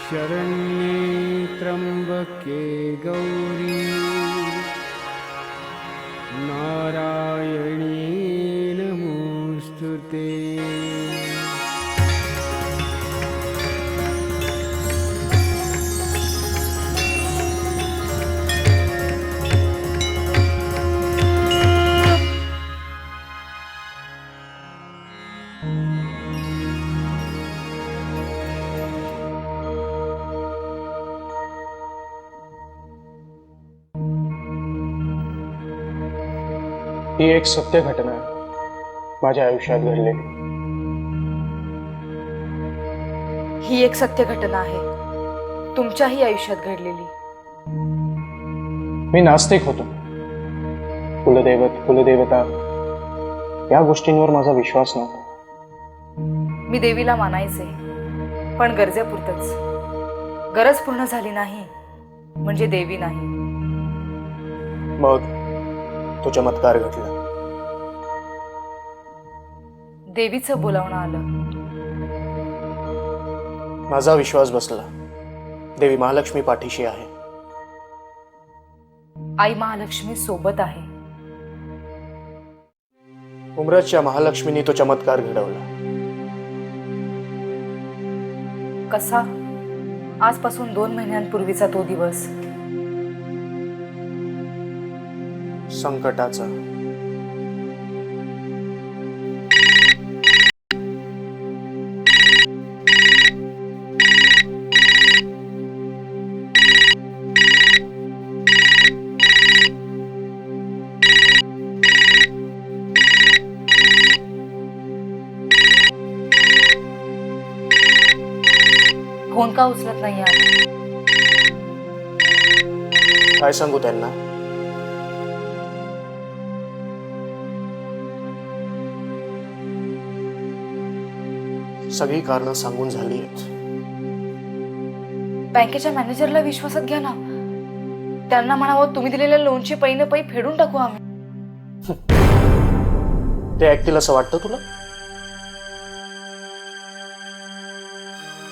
शरण्ये त्र्यंबके गौरी नारायणी नमोस्तुते। ही एक सत्य घटना आहे माझ्या आयुष्यात घडलेली। ही एक सत्य घटना आहे तुमच्याही आयुष्यात घडलेली। मी नास्तिक होतो। कुलदैवत कुलदेवता या गोष्टींवर माझा विश्वास नव्हता। मी देवीला मानायचे पण गरजेपुरतच। गरज पूर्ण झाली नाही म्हणजे देवी नाही। मग तो चमत्कार घडला। देवीचं बोलावणं आलं। माझा विश्वास बसला। देवी महालक्ष्मी पाठीशी आहे। आई महालक्ष्मी सोबत आहे। उमरजच्या महालक्ष्मीने तो चमत्कार घडवला। कसा? आजपासून 2 महिन्यांपूर्वीचा तो दिवस। संकटाचा। फोन का उचलत नाही आला? काय सांगू त्यांना? सगळी कारणं सांगून झाली आहेत। बँकेच्या मॅनेजरला विश्वासात घ्या ना। त्यांना म्हणावं तुम्ही दिलेल्या लोनची पै न पै फेडून टाकू आम्ही। ते ऐकतील असं वाटतं तुला?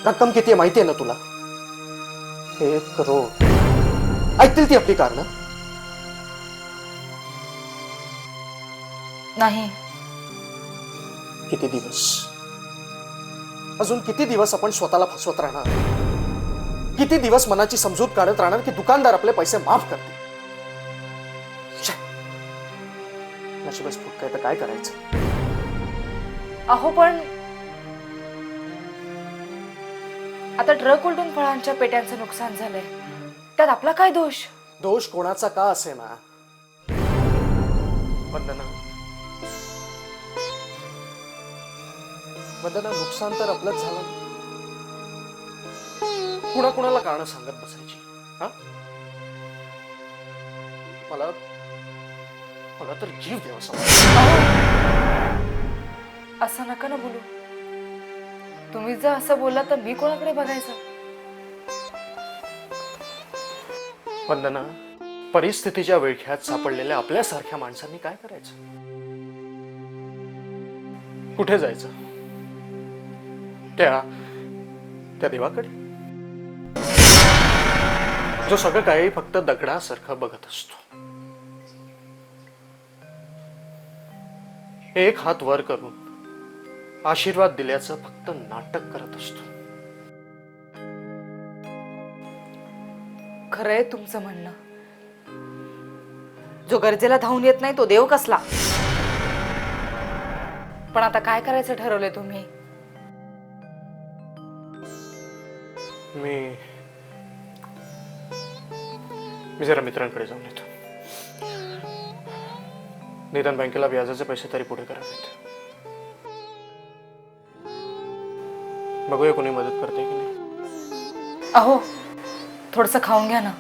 रक्कम किती आहे माहिती आहे ना तुला? 1 करोड। ऐकतील ती आपली कारणं? नाही। किती दिवस? अजून किती दिवस आपण स्वतःला फसवत राहणार? किती दिवस मनाची समजूत काढत राहणार की दुकानदार आपले पैसे माफ करतील? नशीबच फुटकय तर काय करायचं? अहो पण आता ट्रक उलटून फळांच्या पेट्यांचं नुकसान झालंय, त्यात आपला काय दोष? दोष कोणाचा का असे ना वंदना, वंदना, नुकसान तर आपलंच झालं। कुणाला कारण सांगत बसायची? हा? मला मला तर जीव द्यावा। असं नका ना बोलू। तुम्ही जर असं बोलला तर मी कोणाकडे बघायचं? वंदना, परिस्थितीच्या विळख्यात सापडलेल्या आपल्यासारख्या माणसांनी काय करायचं? कुठे जायचं? त्या देवाकडे जो सगळं काही फक्त दगडासारखं बघत असतो। एक हात वर करून आशीर्वाद दिल्याचं फक्त नाटक करत असतो। खरंय तुमचं म्हणणं। जो गरजेला धावून येत नाही तो देव कसला? पण आता काय करायचं ठरवलंय तुम्ही? मी जरा मित्रांकडे जाऊन येतो। निदान बँकेला व्याजाचे पैसे तरी पुढे करावेत। बघूया कोणी मदत करते की नाही। अहो थोडंसं खाऊन घ्या ना।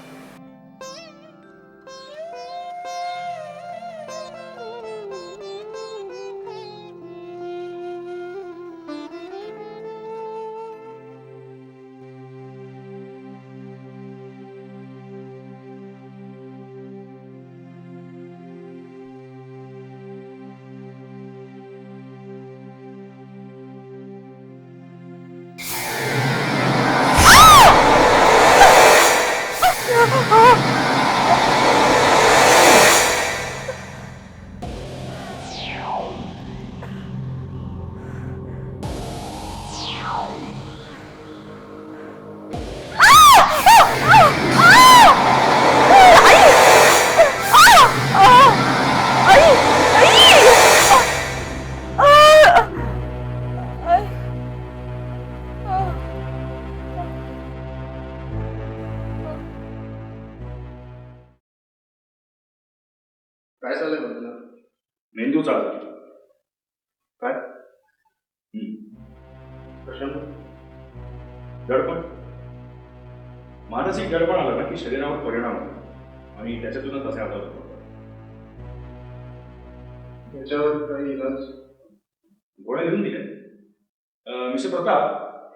काय चाललंय बघ. मेंदू चालला काय हम्म. कशामुळे? दडपण मानसिक दडपण आलं ना की शरीरावर परिणाम होतो आणि त्याच्यातूनच असे आजार होतात. याच्यावर काही इलाज? गोळ्या लिहून दिल्या मिस्टर प्रताप,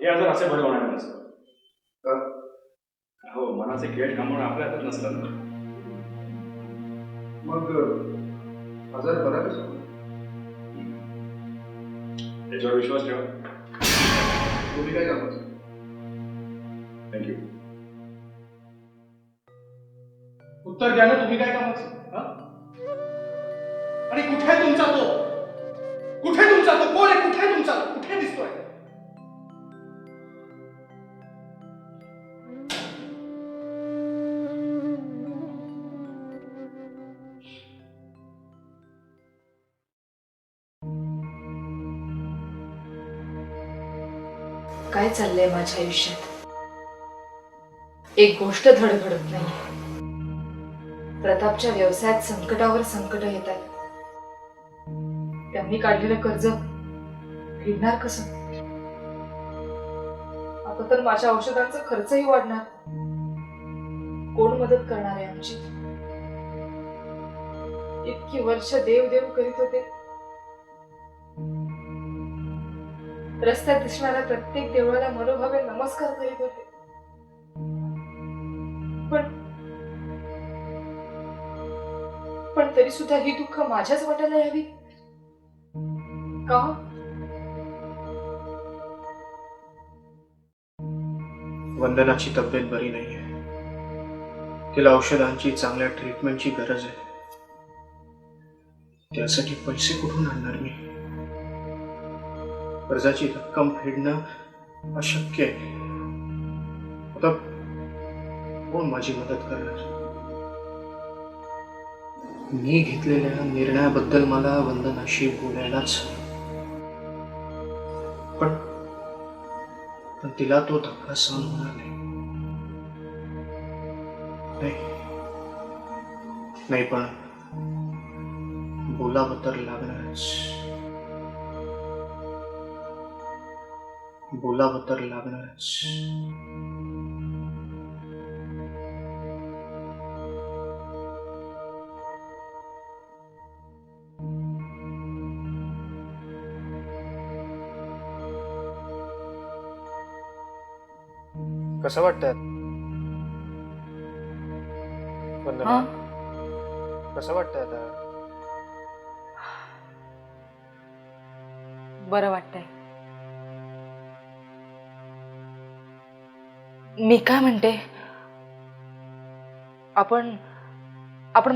हे आजार असे बरे होणार नसतात. का? हो, मनाचे खेळ थांबवणं आपल्या हातात नसतात ना. मग आजार बरा कसा? त्याच्यावर विश्वास ठेवा. तुम्ही काय कामाचं? थँक्यू. उत्तर द्या ना, तुम्ही काय कामाचं? हा? आणि कुठे तुमचा तो? कुठे तुमचा तो? कोण आहे? कुठे तुमचा? कुठे दिसतोय? काय चाललंय माझ्या आयुष्यात? एक गोष्ट धडधडत नाही. प्रतापच्या व्यवसायात संकटावर संकट येतात. त्यांनी काढलेलं कर्ज फेडणार कसं? आता तर माझ्या औषधांचा खर्चही वाढणार. कोण मदत करणार आहे आमची? इतकी वर्ष देव देव करीत होते. रस्त्यात दिसणाऱ्या प्रत्येक देवळाला मनोभावे नमस्कार करीत होते. पण तरी सुद्धा ही दुःख माझ्याच वाट्याला यावी का? वंदनाची तब्येत बरी नाहीये. तिला औषधांची, चांगल्या ट्रीटमेंटची गरज आहे. त्यासाठी पैसे कुठून आणणार मी? कर्जाची रक्कम फेडणं अशक्य आहे. आता कोण माझी मदत करणार? मी घेतलेल्या निर्णयाबद्दल मला वंदनाशी बोलायलाच, पण तिला तो धक्का सहन होणार नाही. नाही, पण बोलावं तर लागणारच. बोलावं तर लागणारच. कसं वाटतंय वंदना? कसं वाटतंय आता? बरं वाटतंय. मी काय म्हणते, आपण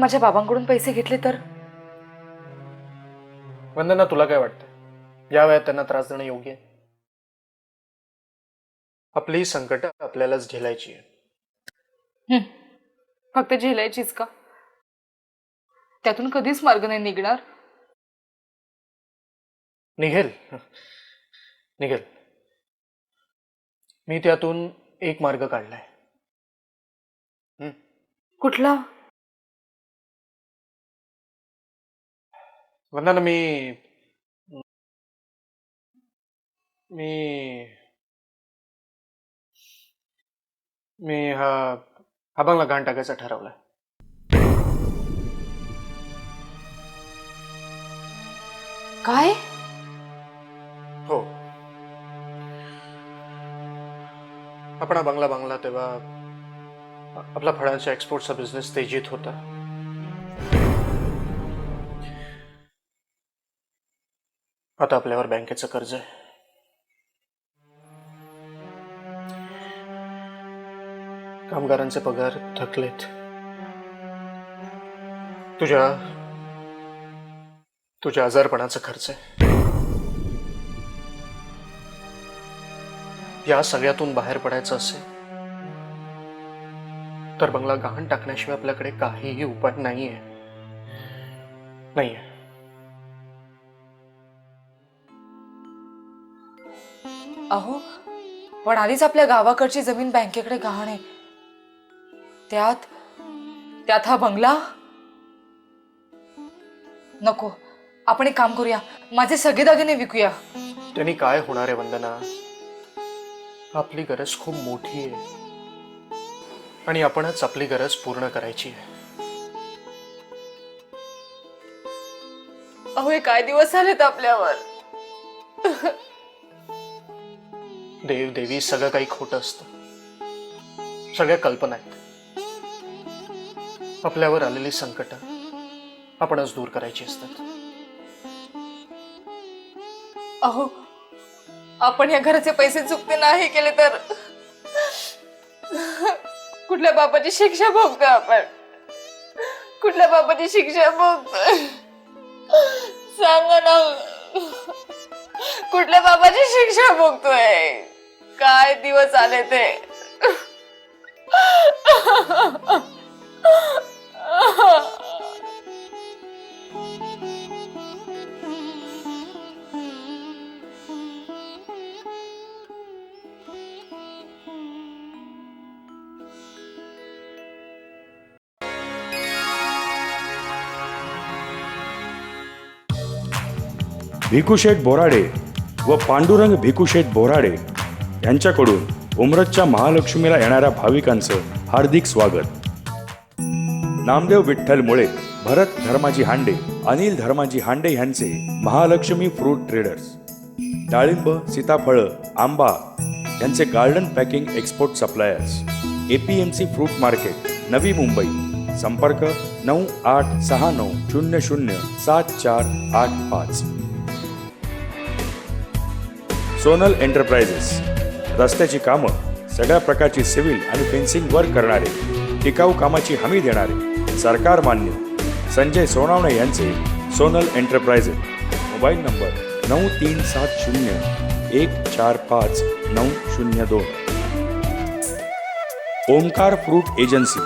माझ्या बाबांकडून पैसे घेतले तर? वंदना, तुला काय वाटतं? या वयात त्यांना त्रास देणं योग्य आहे? आपली संकट आपल्यालाच झेलायची आहे. फक्त झेलायचीच का? त्यातून कधीच मार्ग नाही निघणार. निघेल. मी त्यातून एक मार्ग काढलाय. कुठला? वंदना, मी हा बंगला घाण टाकायचा ठरवलाय. काय? हो. आपण हा बंगला बांगला तेव्हा आपला फळांच्या एक्सपोर्टचा बिझनेस तेजीत होता. आता आपल्यावर बँकेचं कर्ज आहे. कामगारांचे पगार थकलेत. तुझ्या आजारपणाचा खर्च आहे. या सगळ्यातून बाहेर पडायचं असेल तर बंगला गहाण टाकण्याशिवाय आपल्याकडे काहीही उपाय नाहीये. अहो, पण आधीच आपल्या गावाकडची जमीन बँकेकडे गहाण आहे. त्यात हा बंगला. नको, आपण एक काम करूया, माझे सगळे दागिने विकूया. त्यांनी काय होणार आहे वंदना? आपली गरज खूप मोठी आहे आणि आपणच आपली गरज पूर्ण करायची आहे. अहो, हे काय दिवस आलेत आपल्यावर. देव देवी सगळं काही खोटं असतं. सगळ्या कल्पना आहेत. आपल्यावर आलेली संकट आपणच दूर करायची असतात. अहो, आपण या घराचे पैसे चुकते नाही केले तर कुठल्या बापाची शिक्षा भोगतोय आपण? कुठल्या बापाची शिक्षा भोगतोय? सांगा ना, कुठल्या बापाची शिक्षा भोगतोय? काय दिवस आले ते. भिकुशेठ बोराडे व पांडुरंग भिकुशेठ बोराडे यांच्याकडून उमरतच्या महालक्ष्मीला येणाऱ्या भाविकांचं हार्दिक स्वागत. नामदेव विठ्ठल मुळे, भरत धर्माजी हांडे, अनिल धर्माजी हांडे यांचे महालक्ष्मी फ्रूट ट्रेडर्स. डाळिंब, सीताफळं, आंबा यांचे garden packing export suppliers. APMC fruit market, Navi Mumbai. संपर्क 9869007485. सोनल एंटरप्राइजेस, रस्त्याची कामं, सगळ्या प्रकारची सिव्हिल आणि फेन्सिंग वर्क करणारे, टिकाऊ कामाची हमी देणारे, सरकार मान्य संजय सोनावणे यांचे Sonal enterprises. Mobile number 9370145902. Omkar fruit agency,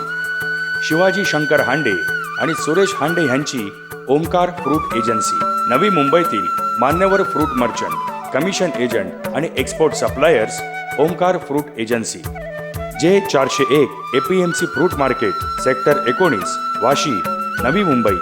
Shivaji Shankar Hande आणि सुरेश हांडे यांची ओमकार फ्रूट एजन्सी. नवी मुंबईतील मान्यवर फ्रूट मर्चंट, कमिशन एजंट आणि export suppliers Omkar fruit agency. J401 APMC fruit market, sector 19, Vashi, Navi Mumbai.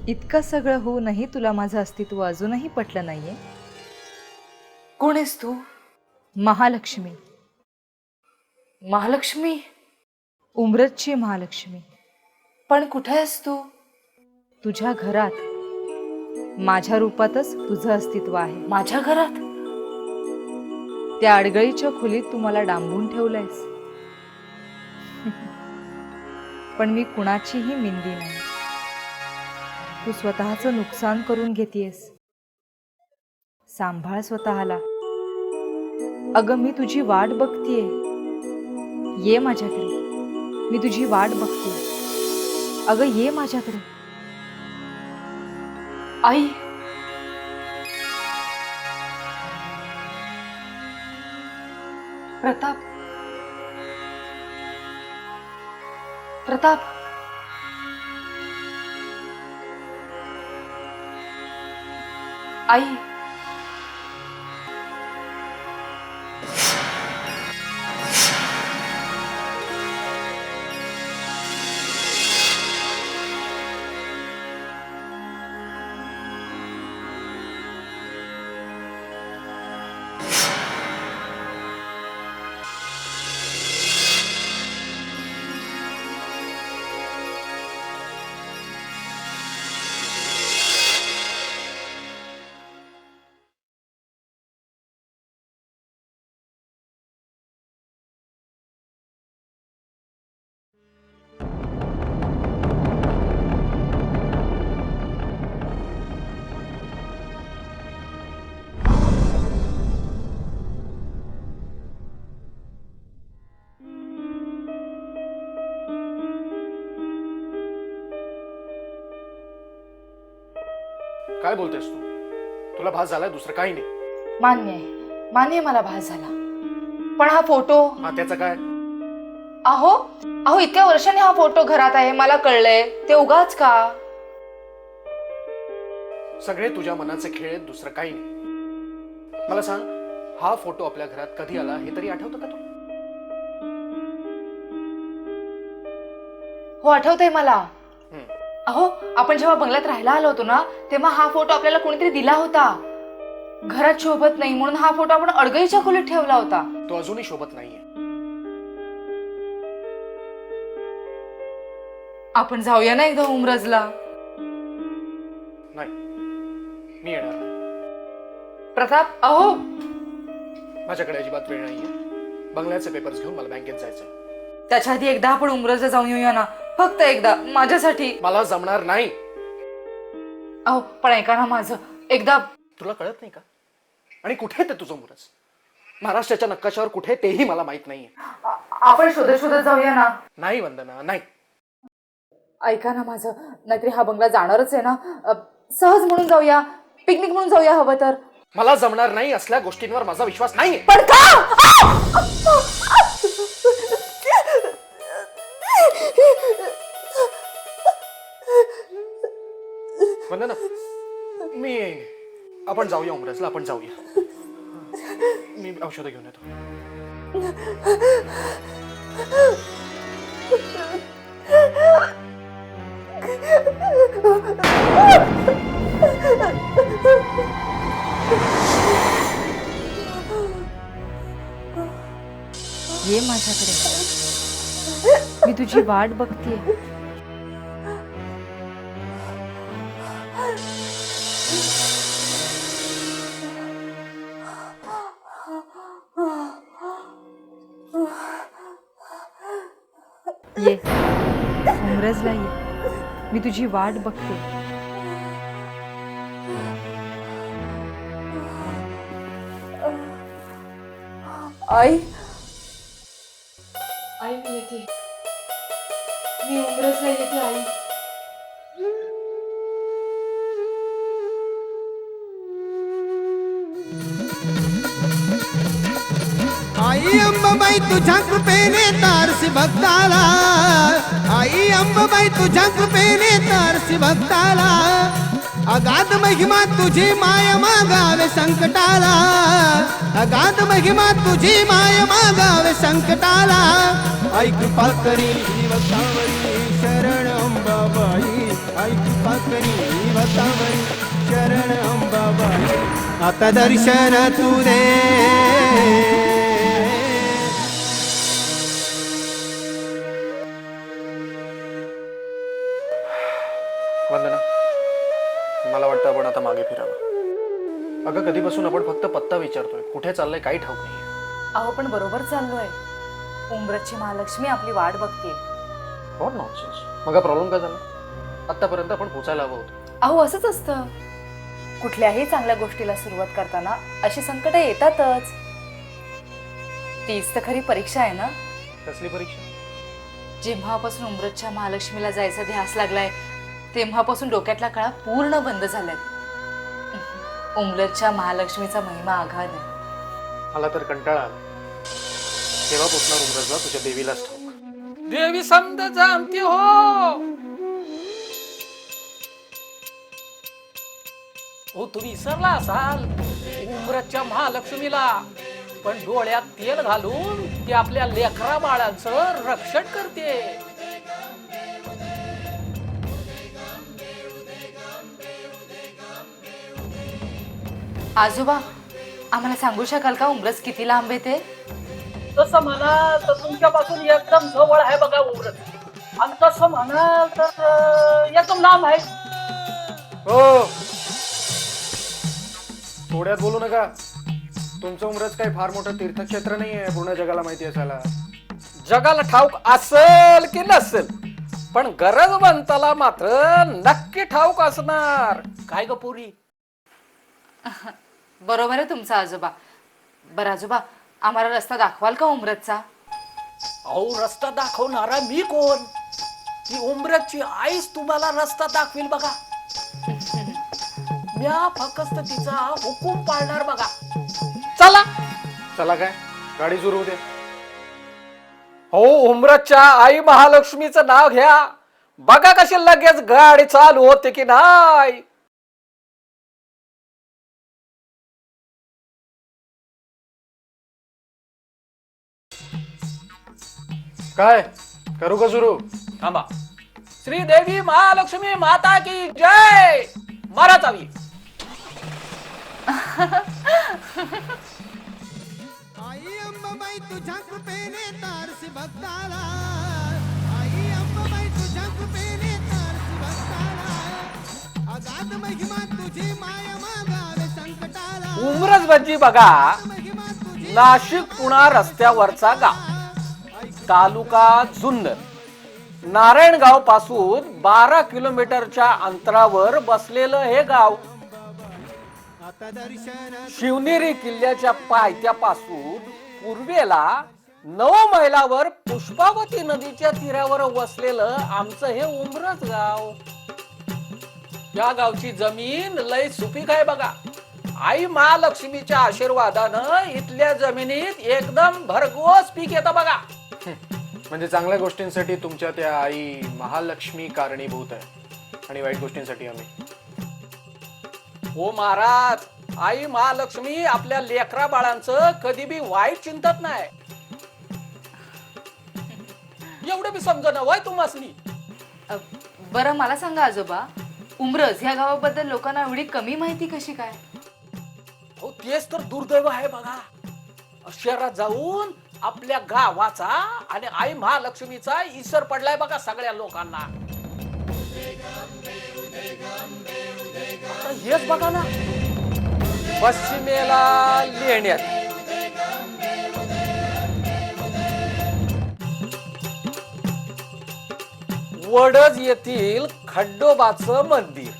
इतकं सगळं होऊनही तुला माझं अस्तित्व अजूनही पटलं नाहीये. कोण आहेस तू? महालक्ष्मी. महालक्ष्मी? उमरतची महालक्ष्मी. पण कुठे आहेस तू? तुझ्या घरात. माझ्या रूपातच तुझं अस्तित्व आहे. माझ्या घरात? त्या अडगळीच्या खोलीत तू मला डांबून ठेवलंयस. पण मी कुणाचीही मिंदी नाही. तू स्वतःचं नुकसान करून घेतेयस. सांभाळ स्वतःला. अगं, मी तुझी वाट बघतीये. ये माझ्याकडे. मी तुझी वाट बघते. अगं, ये माझ्याकडे. आई, प्रताप. प्रताप, आई. काय बोलतेस तू? तुला भास झालाय, दुसरं काही नाही. मान्य आहे मला भास झाला. पण हा फोटो, हा त्याचं काय? अहो अहो इतक्या वर्षांनी हा फोटो घरात आहे, मला कळलंय ते उगाच का? सगळे तुझ्या मनाचे खेळ आहेत, दुसरं काही नाही. मला सांग, हा फोटो आपल्या घरात कधी आला हे तरी आठवतं का तुला? हो आठवतंय मला. हम्म. अहो आपण जेव्हा बंगल्यात राहायला आलो होतो ना, तेव्हा हा फोटो आपल्याला कोणीतरी दिला होता. घरात शोभत नाही म्हणून हा फोटो आपण अडगळीच्या खोलीत ठेवला होता. तो अजूनही शोभत नाहीये. आपण जाऊया ना एकदा उमरजला. नाही, मी येणार नाही. प्रताप अहो, माझ्याकडे अजिबात वेळ नाहीये. बंगल्याचे पेपर्स घेऊन मला बँकेत जायचंय. त्याच्या आधी एकदा आपण उमरजला जाऊन येऊया ना, फक्त एकदा माझ्यासाठी. मला जमणार नाही. अहो पण ऐका ना माझं, एकदा. तुला कळत नाही का? आणि कुठे ते तुझं उमरज? महाराष्ट्राच्या नकाशावर कुठे तेही मला माहित नाहीये. आपण शोधत शोधत जाऊया ना. नाही वंदना, नाही. ऐका ना माझं, नाहीतरी हा बंगला जाणारच आहे ना. सहज म्हणून जाऊया, पिकनिक म्हणून जाऊया हवं तर. मला जमणार नाही. असल्या गोष्टींवर माझा विश्वास नाहीये. पण का? वंदना, मी येईन. आपण जाऊया उमरजला, आपण जाऊया. मी औषधं घेऊन येतो. ये माझ्याकडे, मी तुझी वाट बघतीये. ये उमरजला ये, मी तुझी वाट बघते. आई आई मी येते, मी उमरजला येते आई. आई अंबाबाई तुझ्या कृपेने तारसी भक्ताला, आई अंबाबाई तुझ्या कृपेने तारसी भक्ताला. अगाध महिमा तुझी माय मागावे संकटाला, अगाध महिमा तुझी माय मागावे संकटाला. आई कृपा करी भक्तावरी शरण अंबाबाई, आई कृपा करी भक्तावरी शरण अंबाबाई. आता दर्शन तू दे. वंदना, मला वाटतं आपण आता मागे फिरावं. अगं कधीपासून आपण फक्त पत्ता विचारतोय, कुठे चाललंय काही ठाऊक नाहीये. अहो पण बरोबर चाललोय. उमरजची महालक्ष्मी आपली वाट बघते. What nonsense. मग प्रॉब्लेम काय झाला? आतापर्यंत आपण पोचायला हवं होतं. अहो असंच असतं, कुठल्याही चांगल्या गोष्टीला सुरुवात करताना अशी संकट येतातच. तीच तर खरी परीक्षा आहे ना. कसली परीक्षा? जेव्हापासून उमरजच्या महालक्ष्मीला जायचा ध्यास लागलाय तेव्हापासून डोक्यातल्या कळा पूर्ण बंद झाल्यात. उमरजच्या महालक्ष्मीचा महिमा आघाद आहे. मला तर कंटाळा आला. केव्हा पोचणार उमरजला तुझ्या देवीलाच ठाऊक. देवी समद जाणती हो. हो तुम्ही विसरला असाल उमरजच्या महालक्ष्मीला, पण डोळ्यात तेल घालून ती आपल्या लेकरा बाळांचं रक्षण करते. आजोबा आम्हाला सांगू शकाल का उमरज किती लांब आहे ते? तसं म्हणाल तर तुमच्यापासून एकदम जवळ आहे बघा उमरज, आणि तसं म्हणाल तर एकदम लांब आहे. हो, थोड्यात बोलू नका. तुमचं उमरज काही फार मोठं तीर्थक्षेत्र नाहीये पूर्ण जगाला माहिती असायला. जगाला ठाऊक असेल की नसेल, पण गरजवंताला मात्र नक्की ठाऊक असणार. काय ग पुरी? बरोबर आहे तुमचा आजोबा. बरं आजोबा आम्हाला रस्ता दाखवाल का उमरजचा? अहो रस्ता दाखवणारा मी कोण? ती उमरजची आईच तुम्हाला रस्ता दाखवील बघा. म्या फक्त तिचा हुकूम पाळणार बघा. चला. चला काय? गाडी सुरू होते. हो, उमरतच्या आई महालक्ष्मीचं नाव घ्या, बघा कशी लगेच गाडी चालू होते की नाही. काय करू का सुरू? थांबा. श्रीदेवी महालक्ष्मी माता की जय. मारा चावी. आई अंबाबाई तुझ्या कृपेने तारसी भक्ताला, आई अंबाबाई तुझ्या कृपेने तारसी भक्ताला, अगाध महिमा तुझी माया मागावे संकटाला, उमरज म्हणजे बघा, महिमा तुझी नाशिक पुणा रस्त्यावरचा गाव, तालुका जुन्नर. नारायणगाव पासून 12 किलोमीटरच्या अंतरावर बसलेलं हे गाव आता दर्शन शिवनेरी किल्ल्याच्या पायथ्यापासून पूर्वेला 9 मैलावर पुष्पावती नदीच्या तीरावर वसलेलं आमचं हे उमरज गाव. या गावची जमीन लय सुपीक आहे बघा. आई महालक्ष्मीच्या आशीर्वादानं इथल्या जमिनीत एकदम भरघोस पीक येतं बघा. म्हणजे चांगल्या गोष्टींसाठी तुमच्या त्या आई महालक्ष्मी कारणीभूत आहे आणि वाईट गोष्टींसाठी आम्ही. हो महाराज, आई महालक्ष्मी आपल्या लेकरा बाळांचं कधी बी वाईट चिंतत नाही. एवढं बी समजणं वय तुम्हासनी. बरं मला सांगा आजोबा, उमरज ह्या गावाबद्दल लोकांना एवढी कमी माहिती कशी काय? हो, तेच तर दुर्दैव आहे बघा. शहरात जाऊन आपल्या गावाचा आणि आई महालक्ष्मीचा इसर पडलाय बघा सगळ्या लोकांना. आता हेच बघा ना, पश्चिमेला लेण्यात, वडज येथील खड्डोबाचं मंदिर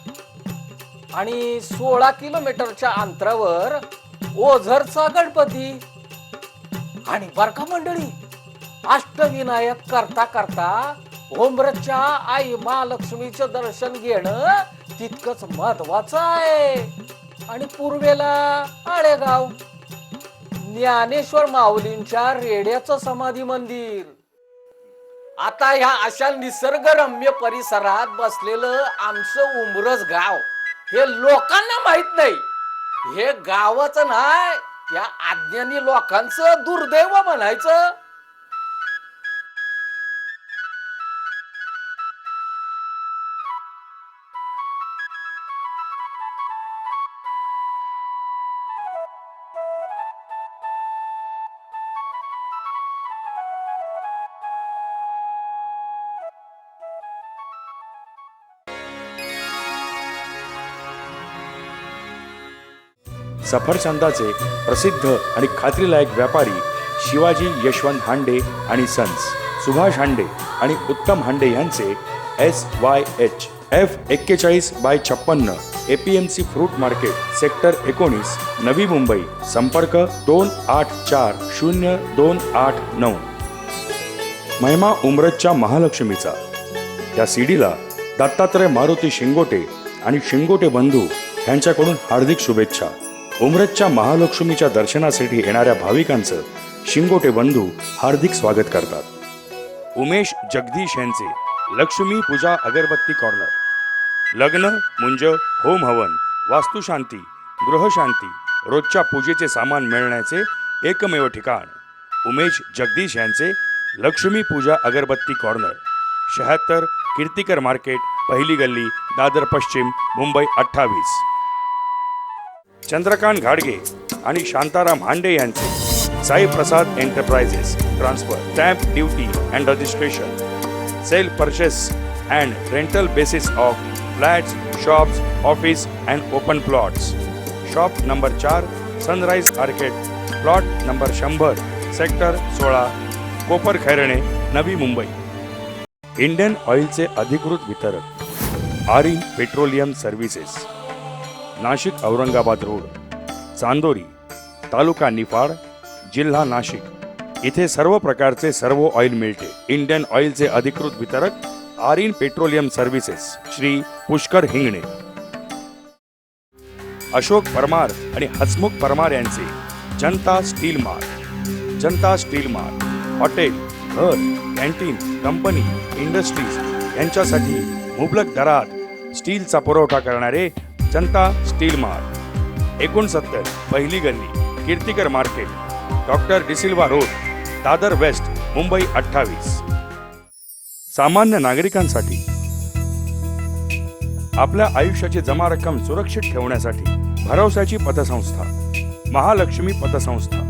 आणि 16 किलोमीटरच्या अंतरावर ओझरचा गणपती. आणि बर का मंडळी, अष्टविनायक करता करता उमरजच्या आई महालक्ष्मीचं दर्शन घेणं तितकंच महत्वाचं आहे. आणि पूर्वेला आळेगाव, ज्ञानेश्वर माऊलींच्या रेड्याचं समाधी मंदिर. आता ह्या अशा निसर्गरम्य परिसरात बसलेलं आमचं उमरज गाव हे लोकांना माहित नाही. हे गावच नाही, या अज्ञानी लोकांचं दुर्दैव म्हणायचं. सफरचंदाचे प्रसिद्ध आणि खात्रीलायक व्यापारी शिवाजी यशवंत हांडे आणि सन्स, सुभाष हांडे आणि उत्तम हांडे यांचे SYH F41/56 APMC fruit market, sector 19, Navi Mumbai. संपर्क 28402889. महिमा उमरजच्या महालक्ष्मीचा या सीडीला दत्तात्रय मारुती शिंगोटे आणि शिंगोटे बंधू यांच्याकडून हार्दिक शुभेच्छा. उमरजच्या महालक्ष्मीच्या दर्शनासाठी येणाऱ्या भाविकांचं शिंगोटे बंधू हार्दिक स्वागत करतात. उमेश जगदीश यांचे लक्ष्मी पूजा अगरबत्ती कॉर्नर. लग्न, मुंज, होम हवन, वास्तुशांती, गृहशांती, रोजच्या पूजेचे सामान मिळण्याचे एकमेव ठिकाण. उमेश जगदीश यांचे लक्ष्मी पूजा अगरबत्ती कॉर्नर, 76 कीर्तिकर मार्केट, पहिली गल्ली, दादर पश्चिम, मुंबई 28. चंद्रकांत घाडगे आणि शांताराम हांडे यांचे Sai Prasad enterprises, transfer, stamp duty and registration, sale purchase and rental basis of flats, shops, office and open plots. Shop number 4, sunrise arcade, plot number 100, sector 16, Kopar Khairane, Navi Mumbai. Indian ऑइलचे अधिकृत वितरक Aarin petroleum services, Nashik Aurangabad road, Chandori, taluka Niphad, जिल्हा नाशिक. इथे सर्व प्रकारचे सर्व ऑइल मिळते. इंडियन ऑइलचे अधिकृत वितरक आरिन पेट्रोलियम सर्व्हिसेस, श्री पुष्कर हिंगणे. अशोक परमार आणि हसमुख परमार यांचे Janata steel mart, Janata steel mart, hotel, घर, कॅन्टीन, कंपनी, इंडस्ट्रीज यांच्यासाठी मुबलक दरात स्टीलचा पुरवठा करणारे जनता स्टील मार्ट, 69 पहिली गल्ली, Kirtikar market, doctor D'Silva road, Dadar west, Mumbai 28. सामान्य नागरिकांसाठी आपल्या आयुष्याची जमा रक्कम सुरक्षित ठेवण्यासाठी भरवशाची पतसंस्था महालक्ष्मी पतसंस्था.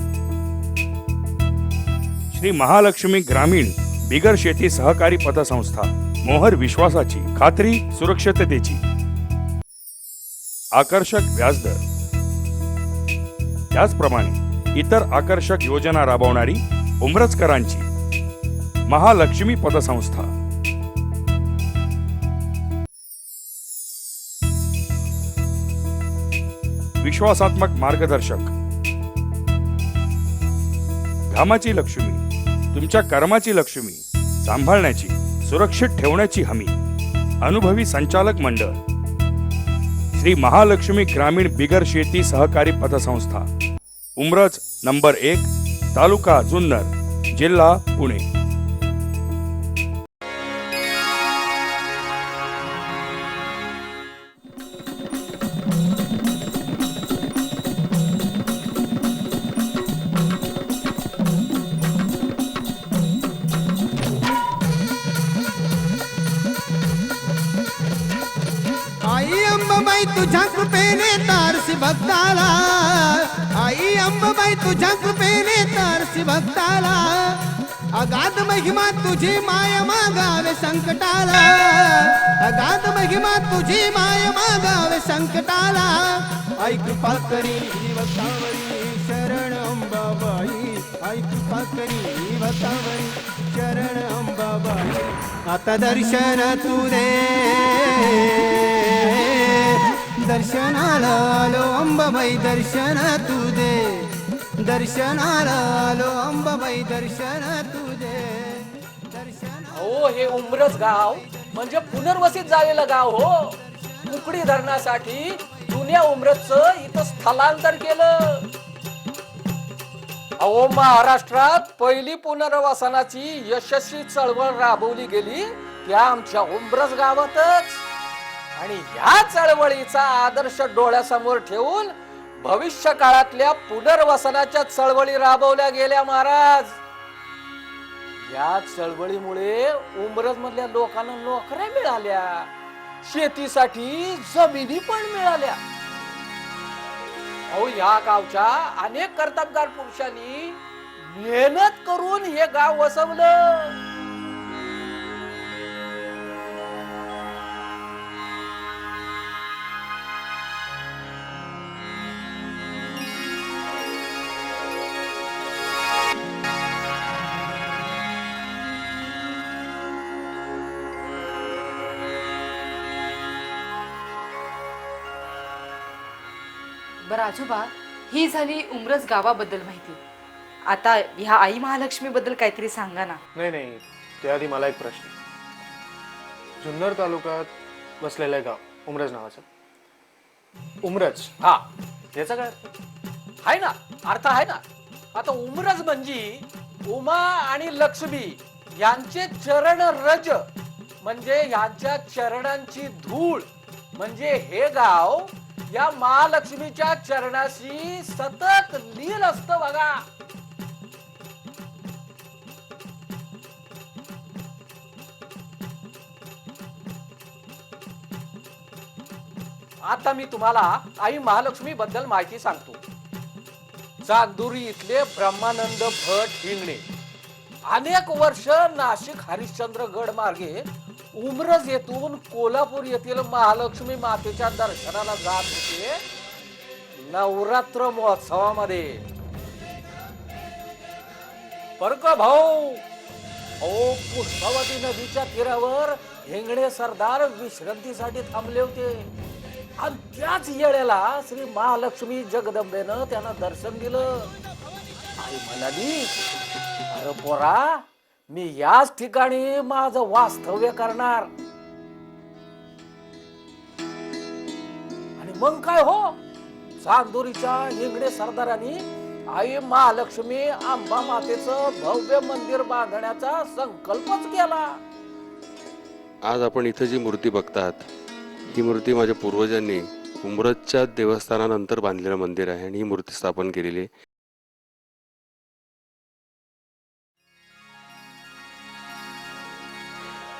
श्री महालक्ष्मी ग्रामीण बिगर शेती सहकारी पतसंस्था. मोहर विश्वासाची, खात्री सुरक्षिततेची, आकर्षक व्याजदर. त्याचप्रमाणे इतर आकर्षक योजना राबवणारी उमरजकरांची महालक्ष्मी पतसंस्था. विश्वासात्मक मार्गदर्शक. घामाची लक्ष्मी, तुमच्या कर्माची लक्ष्मी सांभाळण्याची, सुरक्षित ठेवण्याची हमी. अनुभवी संचालक मंडळ श्री महालक्ष्मी ग्रामीण बिगर शेती सहकारी पतसंस्था. उमरज नंबर 1, तालुका जुन्नर, जिल्हा पुणे. आई अंबाबाई तुझ्या कृपेने तारसी भक्ताला, आई अंबाबाई तुझ्या कृपेने तारसी भक्ताला. अगाध महिमा तुझी माय मागावे संकटाला, अगाध महिमा तुझी माय मागावे संकटाला. आई कृपा करी भक्तावरी शरण अंबाबाई, आई कृपा करी भक्तावरी शरण अंबाबाई. आता दर्शन तू दे, दर्शनाला आलो अंबाबाई दर्शन तू दे, दर्शनाला आलो अंबाबाई दर्शन तू दे, दर्शन. हो, हे उमरज गाव म्हणजे पुनर्वसित झालेलं गाव हो. कुकडी धरणासाठी जुन्या उमरजचं इथं स्थलांतर केलं. अहो, महाराष्ट्रात पहिली पुनर्वसनाची यशस्वी चळवळ राबवली गेली त्या आमच्या उमरज गावातच. आणि ह्या चळवळीचा आदर्श डोळ्यासमोर ठेवून भविष्य काळातल्या पुनर्वसनाच्या चळवळी राबवल्या गेल्या महाराज. या चळवळीमुळे उमरज मधल्या लोकांना नोकऱ्या मिळाल्या, शेतीसाठी जमिनी पण मिळाल्या. अहो, या गावच्या अनेक कर्तबगार पुरुषांनी मेहनत करून हे गाव वसवलं. बरं आजोबा, ही झाली उमरज गावाबद्दल माहिती. आता ह्या आई महालक्ष्मी बद्दल काहीतरी सांगा ना. नाही, त्याआधी मला एक प्रश्न. जुन्नर तालुक्यात वसलेलं गाव उमरज नावाचं, उमरज हा, याचा काय? आहे ना, अर्थ आहे ना. आता उमरज म्हणजे उमा आणि लक्ष्मी यांचे चरण रज, म्हणजे यांच्या चरणांची धूळ. म्हणजे हे गाव या महालक्ष्मीच्या चरणाशी सतत लीन असतं बघा. आता मी तुम्हाला आई महालक्ष्मी बद्दल माहिती सांगतो. चांदुरी इथले ब्रह्मानंद भट हिंगणे अनेक वर्ष नाशिक हरिश्चंद्रगड मार्गे उमरज येथून कोल्हापूर येथील महालक्ष्मी मातेच्या दर्शनाला जात होते. नवरात्र महोत्सवामध्ये परक भाऊ, पुष्पावती नदीच्या तीरावर हिंगणे सरदार विश्रांतीसाठी थांबले होते. आणि त्याच वेळेला श्री महालक्ष्मी जगदंबेनं त्यांना दर्शन दिलं. आई म्हणाली, अरे पोरा, मी याच ठिकाणी माझं वास्तव्य करणार. आणि मग काय हो, चांदोरीच्या हिंगणे सरदारांनी आई महालक्ष्मी अंबा मातेचं भव्य मंदिर बांधण्याचा संकल्पच केला. आज आपण इथं जी मूर्ती बघतात ही मूर्ती माझ्या पूर्वजांनी उमरतच्या देवस्थानानंतर बांधलेलं मंदिर आहे आणि ही मूर्ती स्थापन केलेली आहे.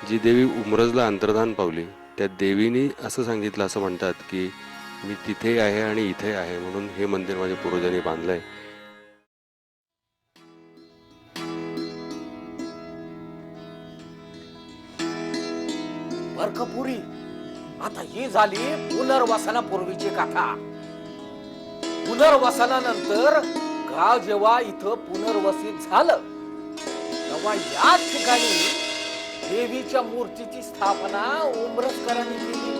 जी देवी उमरजला अंतर्धान पावली त्या देवीने असं सांगितलं, असं म्हणतात की मी तिथे आहे आणि इथे आहे, म्हणून हे मंदिर माझ्या पूर्वजांनी बांधलंय. बरकपुरी आता ही झाली पुनर्वसनापूर्वीची कथा. पुनर्वसनानंतर गाव जेव्हा इथं पुनर्वसित झालं तेव्हा याच ठिकाणी देवीच्या मूर्तीची स्थापना उमरजकरांनी केली.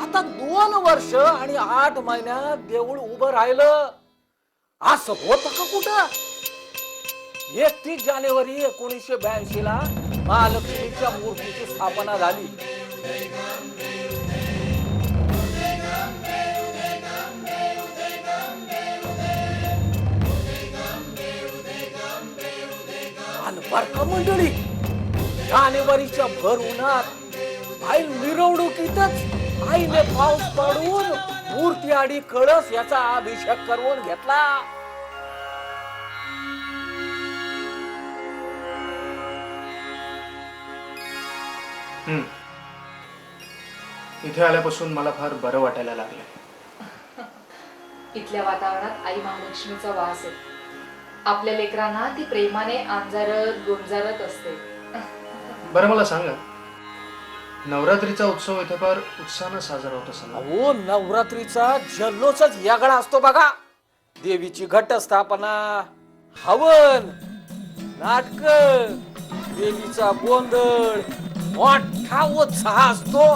आता 2 वर्ष आणि 8 महिन्यात देऊळ उभं राहिलं. असं होतं का कुठं? 31 जानेवारी 1982 ला महालक्ष्मीच्या मूर्तीची स्थापना झाली. आणि बरका मंडळी, जानेवारीच्या भर उन्हात आई मिरवणुकीतच आईने पाऊस पाडून मूर्ती आणि कळस याचा अभिषेक करून घेतला. इथे आल्यापासून मला फार बरं वाटायला लागलं. इथल्या वातावरणात आई महालक्ष्मीचा वास आहे. आपल्या लेकरांना ती प्रेमाने अंजारत गोंजारत असते. बरं मला सांगा, नवरात्रीचा उत्सव इथे फार उत्साहानं साजरा होत असेल. अहो, नवरात्रीचा जल्लोषच वेगळा असतो बघा. देवीची घटस्थापना, हवन, नाटक, देवीचा गोंधळ, मोठा उत्साह असतो.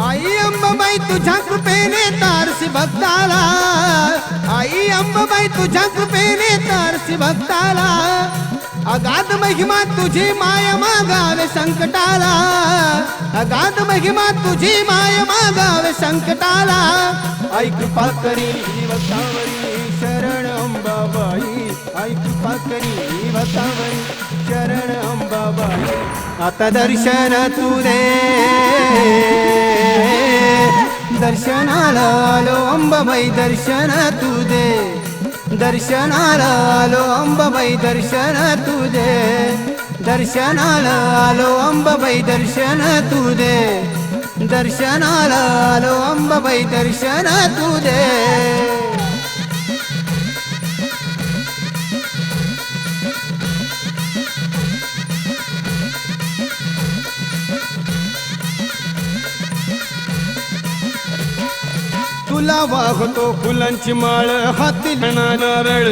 आई अंबाबाई तुझ्या कृपेने तारसी भक्ताला, आई अंबाबाई तुझ्या कृपेने तारसी भक्ताला, अगाध महिमा तुझी माय मागावे संकटाला, अगाध महिमा तुझी माय मागावे संकटाला. आई कृपा करी भक्तावरी शरण अंबाबाई, आई कृपा करी भक्तावरी शरण अंबाबाई. आता दर्शन तू दे, दर्शनाला आलो अंबाबाई दर्शन तू दे, दर्शनाला आलो अंबाबाई दर्शन तू दे, दर्शनाला आलो अंबाबाई दर्शन तू दे, दर्शनाला आलो अंबाबाई दर्शन तू दे. तुला वाहतो फुलांची माळ, हाती नारळ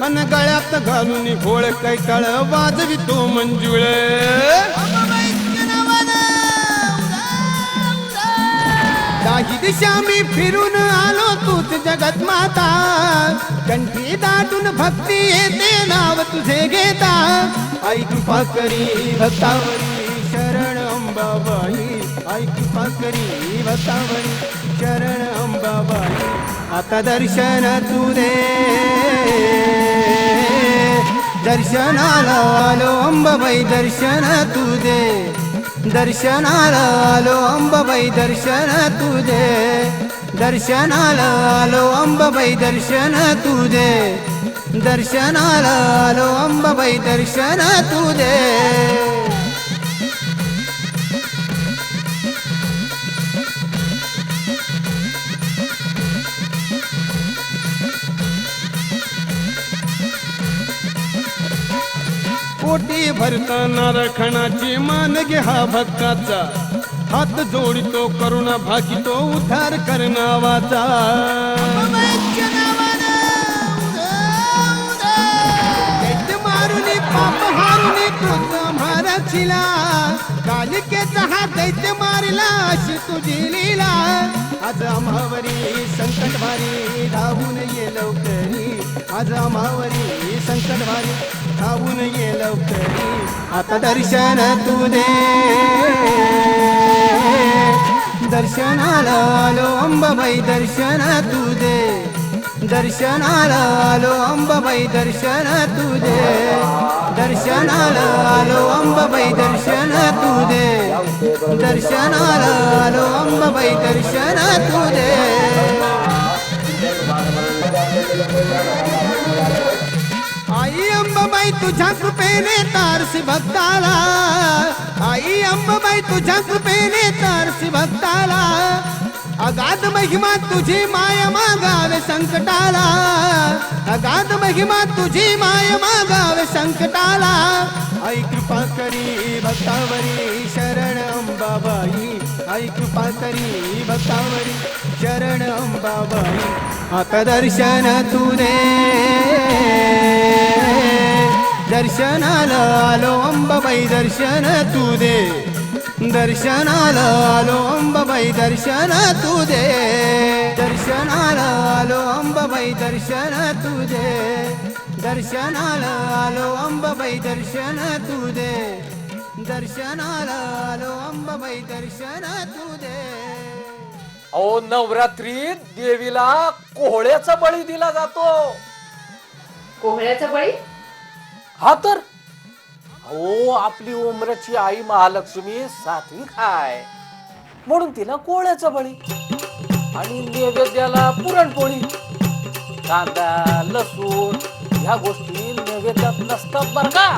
अन गळ्यात घालून घोळ कैकाळ, वाजवितो मंजुळ. काही दिशा मी फिरून आलो तूच जगत माता, कंठी दाटून भक्ती येते नाव तुझे घेता. आई कृपा करी भक्तावरी शरण अंबाबाई, आई कृपा करी भक्तावरी शरण अंबाबाई. आता दर्शन तू दे, दर्शनाला आलो अंबाबाई दर्शन तू दे, दर्शनाला आलो अंबाबाई दर्शन तू दे, दर्शनाला आलो अंबाबाई दर्शन तू दे, दर्शनाला आलो अंबाबाई दर्शन तू दे. पोटी भरताना रखणाची मान घे हा भक्ताचा, हात जोडितो करुणा भागितो उद्धार करनावाचा. दैत्य मारुनी पाप हारुनी तुझ महारक्षिला, कालिकेचा हा दैत्य मारिला अशी तुझी लीला. आज आम्हावरी संकट भारी धावून ये लवकरी, आज आम्हावरी संकटवारी धावून ये लवकरी आता दर्शन तू दे दर्शनाला आलो अंबाबाई दर्शन तू दे दर्शनाला आलो अंबाबाई दर्शन तू दे दर्शनाला आलो अंबाबाई दर्शन तू दे दर्शनाला आलो अंबाबाई दर्शन तू दे आई अंबाबाई तुझ्या कृपेने तारसी भक्ताला आई अंबाबाई तुझ्या कृपेने तारसी भक्ताला अगाध महिमा तुझी माय मागावे संकटाला अगाध महिमा तुझी माय मागावे संकटाला आई कृपा करी भक्तावरी शरण अंबाबाई आई कृपा करी भक्तावरी शरण अंबाबाई आता दर्शन तू दे दर्शनाला आलो अंबाबाई दर्शन तू दे दर्शनाला आलो अंबाबाई दर्शन तू दे दर्शनाला आलो अंबाबाई दर्शन तू दे दर्शनाला आलो अंबाबाई दर्शन तू दे दर्शनाला आलो अंबाबाई दर्शन तू दे अहो नवरात्रीत देवीला कोहळ्याचा बळी दिला जातो. कोहळ्याचा बळी? हा तर हो आपली उमराची आई महालक्ष्मी सात्विक आहे म्हणून तिला कोहळ्याचा बळी आणि नैवेद्याला पुरणपोळी कांदा लसूण ह्या गोष्टी नैवेद्यात नसतात बर का.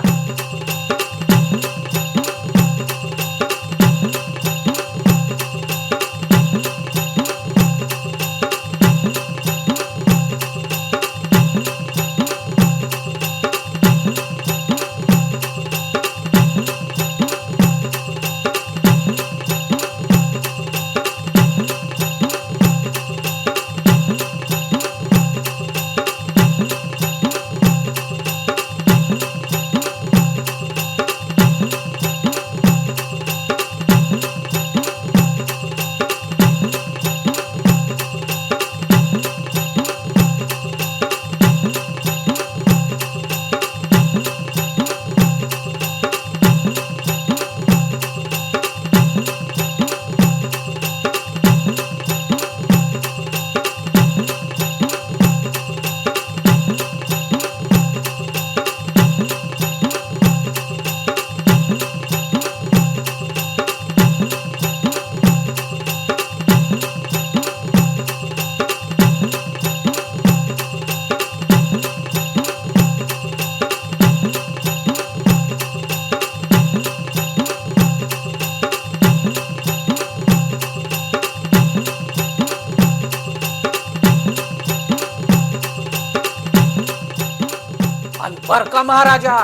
बर का महाराजा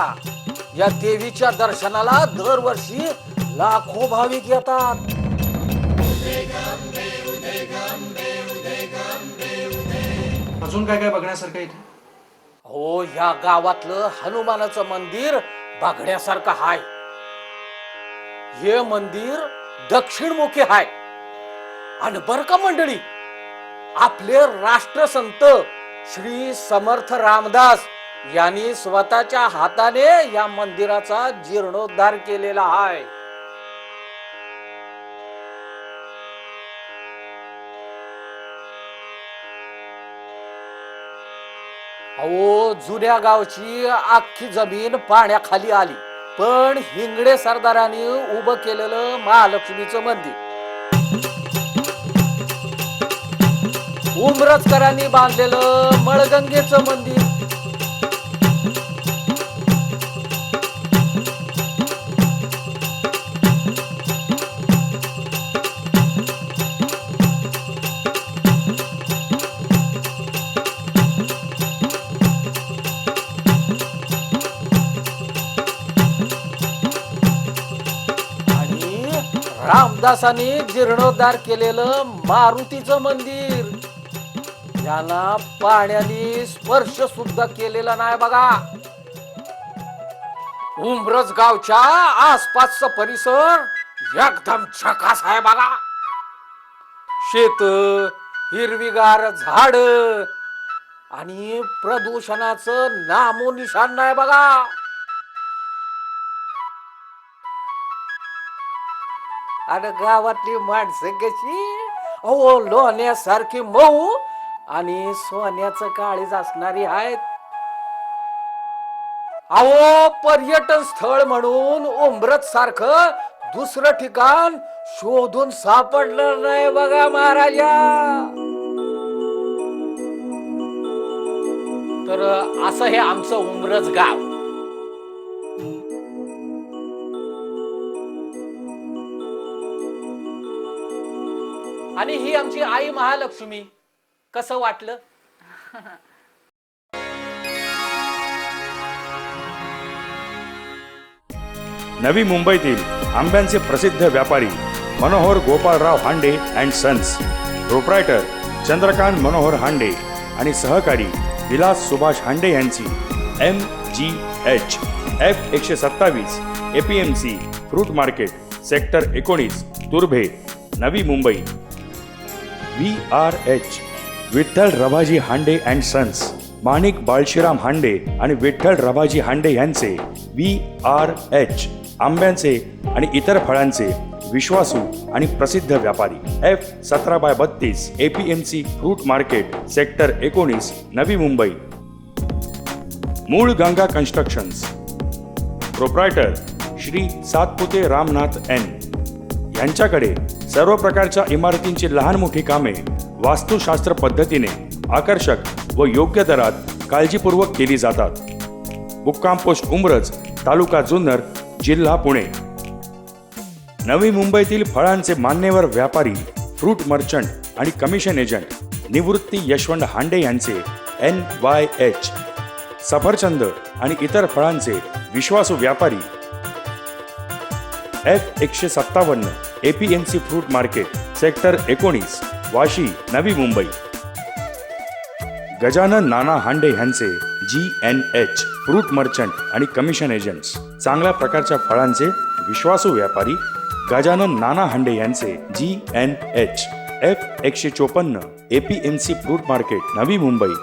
या देवीच्या दर्शनाला दरवर्षी लाखो भाविक येतात. अजून काय काय बघण्यासारखं इथे? हो ह्या गावातलं हनुमानाचं मंदिर बघण्यासारखं हाय. हे मंदिर दक्षिणमुखी हाय आणि बर का मंडळी आपले राष्ट्रसंत श्री समर्थ रामदास यांनी स्वतःच्या हाताने या मंदिराचा जीर्णोद्धार केलेला आहे. अहो जुन्या गावची अख्खी जमीन पाण्याखाली आली पण हिंगडे सरदारांनी उभं केलेलं महालक्ष्मीचं मंदिर उमरजकरांनी बांधलेलं मळगंगेचं मंदिर रामदासांनी जीर्णोद्धार केलेलं मारुतीचं मंदिर याला पाण्याने स्पर्श सुद्धा केलेला नाही बघा. उमरज गावच्या आसपासचा परिसर एकदम झकास आहे बघा. शेत हिरवीगार झाड आणि प्रदूषणाचं नामो निशाण नाही बघा. आणि गावातली माणसं कशी अहो लोण्यासारखी मऊ आणि सोन्याचं काळीज असणारी आहेत. अहो पर्यटन स्थळ म्हणून उमरत सारखं दुसरं ठिकाण शोधून सापडलं नाही बघा महाराजा. तर असं हे आमचं उमरच गाव. आणि ही आमची आई महालक्ष्मी. कसं वाटलं? नवी मुंबईतील आंब्यांचे प्रसिद्ध व्यापारी Manohar Gopalrao Hande and sons, proprietor Chandrakant Manohar Hande आणि सहकारी विलास सुभाष हांडे यांची MGH F127 APMC fruit market sector 19 Turbhe Navi Mumbai. VRH Vitthal Rabhaji Hande and sons, Manik Balshiram Hande आणि विठ्ठल रभाजी हांडे यांचे VRH आंब्यांचे आणि इतर फळांचे विश्वासू आणि प्रसिद्ध व्यापारी. F17/32 APMC fruit market sector 19 Navi Mumbai. मूळ Ganga constructions, proprietor Shri Satpute Ramnath N यांच्याकडे सर्व प्रकारच्या इमारतींची लहान मोठी कामे वास्तुशास्त्र पद्धतीने आकर्षक व योग्य दरात काळजीपूर्वक केली जातात. मुक्काम पोस्ट उमरज, तालुका जुन्नर, जिल्हा पुणे. नवी मुंबईतील फळांचे मान्यवर व्यापारी, फ्रूट मर्चंट आणि कमिशन एजंट निवृत्ती यशवंत हांडे यांचे NYH सफरचंद आणि इतर फळांचे विश्वासू व्यापारी. F157 APMC fruit market sector 19 Vashi Navi Mumbai. Gajanan नाना हांडे यांचे GNH फ्रूट मर्चंट आणि कमिशन एजंट्स. चांगल्या प्रकारच्या फळांचे विश्वासू व्यापारी गजानन नाना हांडे यांचे GNH F154 APMC fruit market Navi Mumbai.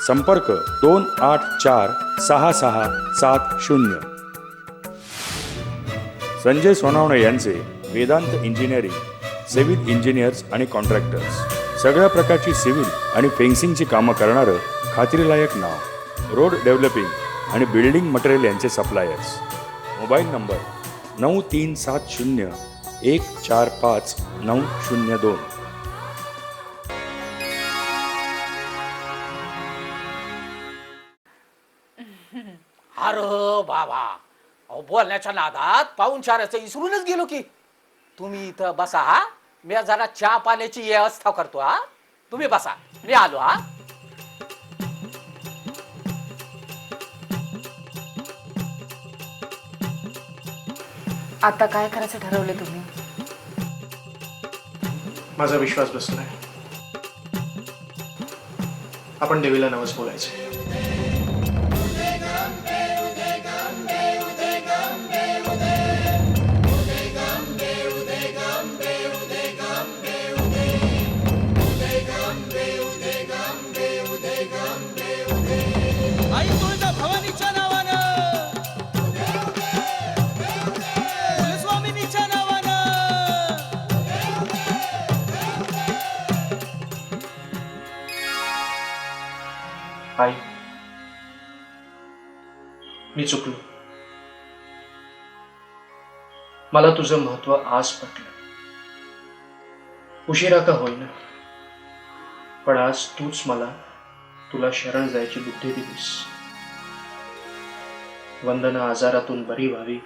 संपर्क 2846670. संजय सोनावणे यांचे वेदांत इंजिनिअरिंग, सिव्हिल इंजिनियर्स आणि कॉन्ट्रॅक्टर्स. सगळ्या प्रकारची सिव्हिल आणि फेन्सिंगची कामं करणारं खात्रीलायक नाव. रोड डेव्हलपिंग आणि बिल्डिंग मटेरियल यांचे सप्लायर्स. Mobile number 9370145902. अरे बाबा, अहो बोलण्याच्या नादात पाहुणचाराचं इसरूनच गेलो की. तुम्ही इथं बसा हा, मी जरा चहा पाण्याची व्यवस्था करतो हा. तुम्ही बसा, मी आलो हा. आता काय करायचं ठरवलं तुम्ही? माझा विश्वास बसलाय. आपण देवीला नवस बोलायचं. आई तुळजा भवानीच्या नावानं, कुलस्वामिनीच्या नावानं. आई, मी चुकलो. मला तुझं महत्व आज पटलं. उशिरा का होईना, पण आज तूच मला तुला शरण जायची बुद्धी दिलीस. वंदना आजारातून बरी व्हावी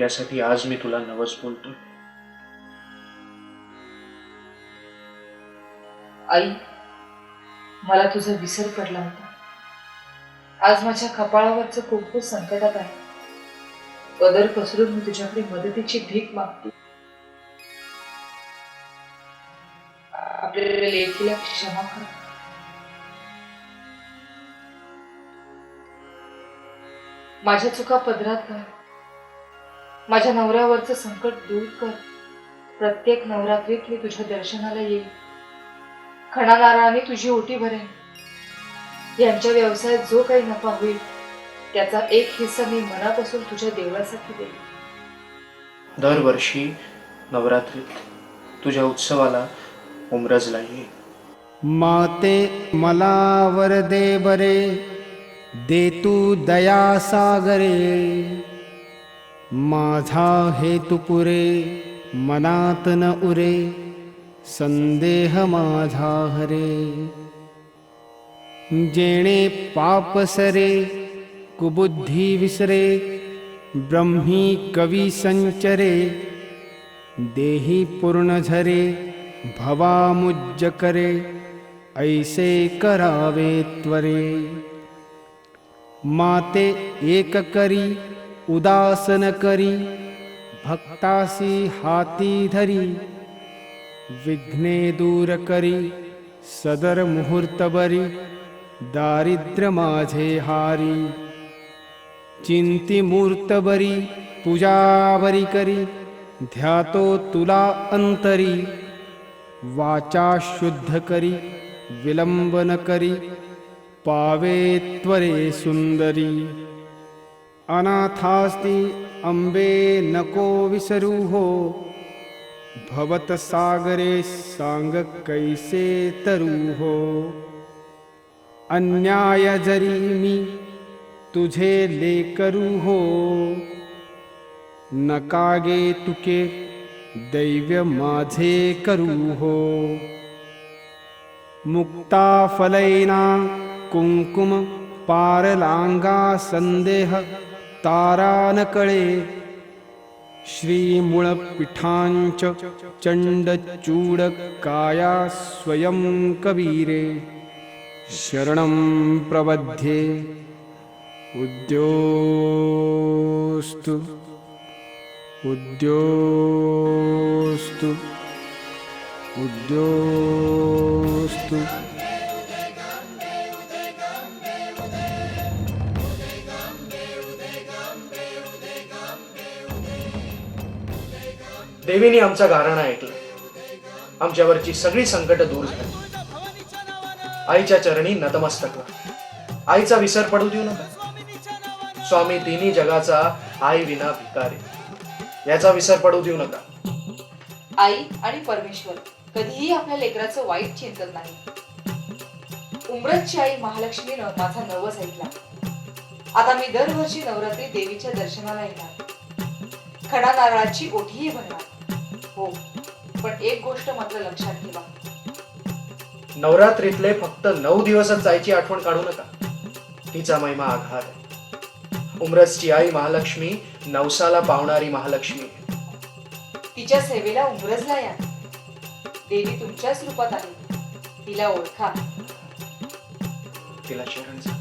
यासाठी आज मी तुला नवस बोलतो. आई, मला तुझा विसर पडला होता. आज माझ्या कपाळावरचं कुंकू संकटात आहे. पदर पसरून मी तुझ्याकडे मदतीची भीक मागते. आपल्या लेकीला क्षमा कर. माझ्या चुका पदरात घाल. माझ्या नवऱ्यावरचं संकट दूर कर. प्रत्येक नवरात्रीत मी तुझ्या दर्शनाला येईल. खणानाराने तुझी ओटी भरेन. यांच्या व्यवसायात जो काही नफा होईल त्याचा एक हिस्सा मी मनापासून तुझ्या देवळासाठी देईन. दरवर्षी नवरात्रीत तुझ्या उत्सवाला उमरजला ये. माते मला वर दे बरे, दे तू दया सागरे. माझा हेतू पुरे, मनात न उरे, संदेह माझा हरे. जेणे पाप सरे, कुबुद्धी विसरे, ब्रह्मी कवी संचरे. देही पूर्ण झरे, भवा मुज्ज करे, ऐसे करावे त्वरे. माते एक करी, उदासन करी, भक्तासी हाती धरी. विघ्ने दूर करी, सदर मुहूर्त बरी, दारिद्र्य माझे हारी. चिंती मूर्त बरी, पूजा बरी करी, ध्यातो तुला अंतरी. वाचा शुद्ध करी, विलंबन करी, पावे त्वरे सुंदरी. अनाथास्ती अंबे नको विसरू हो, भवत सागरे सांग कैसे तरू हो. अन्याय जरी मी तुझे लेकरू हो, नकागे तुके दैव्य माझे करू हो. मुक्ता फलैना कुंकुम पारलांगा संदेह तारा न कळे. श्रीमूळ पीठांच चंड चूड काया स्वयं कबीरे. शरणं प्रबध्ये उद्योस्तु उद्योस्तु उद्योस्तु. देवीने आमचा गारणा ऐकला, आमच्यावरची सगळी संकट दूर झाली. आईच्या चरणी नतमस्तक व्हा. आईचा विसर पडू देऊ नका. स्वामी तिन्ही जगाचा आई विना भिकारी, याचा विसर पडू देऊ नका. आई आणि परमेश्वर कधीही आपल्या लेकराचं वाईट चिंतत नाही. उमरतची आई महालक्ष्मीनं माझा नवस ऐकला. आता मी दरवर्षी नवरात्री देवीच्या दर्शनाला येणार, खडा नारळाची ओठीही भरणार. हो, पण एक गोष्ट मात्र लक्षात ठेवा, नवरात्रीतले फक्त 9 दिवसच जायची आठवण काढू नका. तिचा महिमा आघार आहे. उमरसची आई महालक्ष्मी नवसाला पावणारी महालक्ष्मी. तिच्या सेवेला उमरजला या. देवी तुमच्याच रूपात आहे, तिला ओळखा. तिला शरण जा.